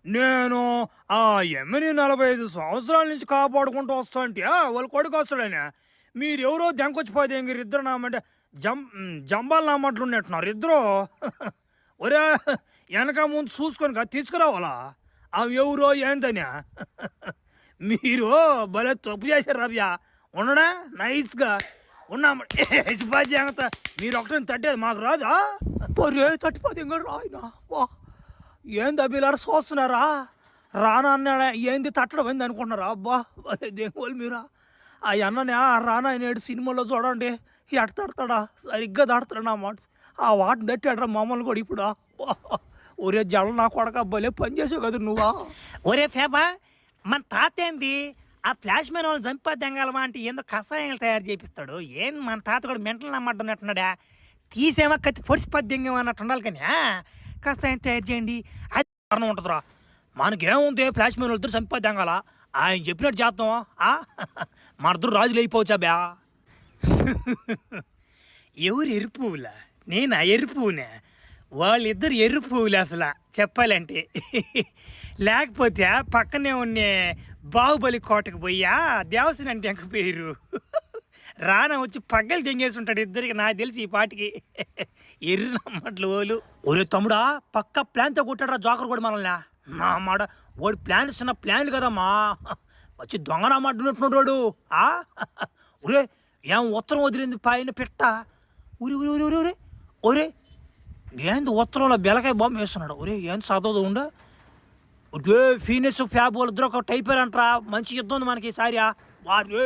నేను ఆ ఎమ్మిని 45 సంవత్సరాల నుంచి కాపాడుకుంటూ వస్తాంటే వాళ్ళ కొడుకు వస్తాడని మీరెవరో దెంకొచ్చిపోతే ఇంక ఇద్దరు నామంటే జంబాలు నామట్లు ఉన్నట్టున్నారు ఇద్దరు. ఒరే వెనక ముందు చూసుకొని తీసుకురావాలా అవి ఎవరో ఏంటని. మీరు భలే తప్పు చేశారు రవ్య. ఉండడా నైస్గా ఉన్నామంటే జాగ్రత్త. మీరు ఒకటి తట్టేది మాకు రాదా? పొరే తట్టిపోతే ఇంకా రాయినా వా ఏంది అభిలారు చూస్తున్నారా? రానా అన్నాడా ఏంది తట్టడం ఏంది అనుకుంటున్నారా? అబ్బా భలే దేవుళ్ళు మీరా. ఆ అన్ననే రానా అనేడు సినిమాలో చూడండి ఎట తడతాడా సరిగ్గా తడతాడు అన్నమాట. ఆ వాటిని తట్టాడరా మమ్మల్ని కూడా ఇప్పుడు. ఒరే జల నా కొడక భలే పని చేసావు కదా నువ్వా. ఒరే ఫేబా మన తాత ఏంది ఆ ఫ్లాష్ మ్యాన్ వాళ్ళని చంపా దెంగాలమా అంటే ఏందో కషాయాలు తయారు చేపిస్తాడు. ఏం మన తాత కూడా మెంటల్ నమ్మడ్డన్నట్టున్నాడా? తీసేమా కత్తి పొడిచిపోద్ది దెంగేమో అన్నట్టు ఉండాలి. కానీ కషాయం తయారు చేయండి అది కారణం ఉంటుందిరా. మనకేముంది ఫ్లాష్ మ్యాన్ ఇద్దరు చంపా దెంగాల ఆయన చెప్పినట్టు చేద్దాం. మన ఇద్దరు రాజులు అయిపోవచ్చా బ్యా. ఎవరు ఎరుపు పువ్వులా? నేను ఎరుపు పువ్వునే. వాళ్ళిద్దరు ఎరుపు పువ్వులు అసలు చెప్పాలంటే. లేకపోతే పక్కనే ఉన్న బాహుబలి కోటకు పోయా దేవసేన అంటే ఎంక పేరు రానా వచ్చి పగ్గలు తెంగేసి ఉంటాడు ఇద్దరికి నాకు తెలిసి ఈ పాటికి. ఎర్రి నమ్మట్లు ఓలు. ఒరే తమ్ముడా పక్క ప్లాన్తో కొట్టాడు రా జోకర్ కూడా మనల్ని. నా మాట వాడు ప్లాన్ చిన్న ప్లాన్లు కదమ్మా. వచ్చి దొంగ నా మాట ఉన్నట్టున్నాడు. ఒరే ఏం ఉత్తరం వదిలింది పైన పెట్ట. ఊరి ఊరి ఊరి ఊరి ఊరే ఒరే ఏంది ఉత్తరంలో బెలకాయ బొమ్మ వేస్తున్నాడు. ఒరే ఏంది చదవదు ఉండ. ఒరే ఫీనెస్ ఫ్యాబ్ వాళ్ళు ఇద్దరు ఒక టైపర్ అంటారా. మంచి యుద్ధం ఉంది మనకి ఈసారి. వారే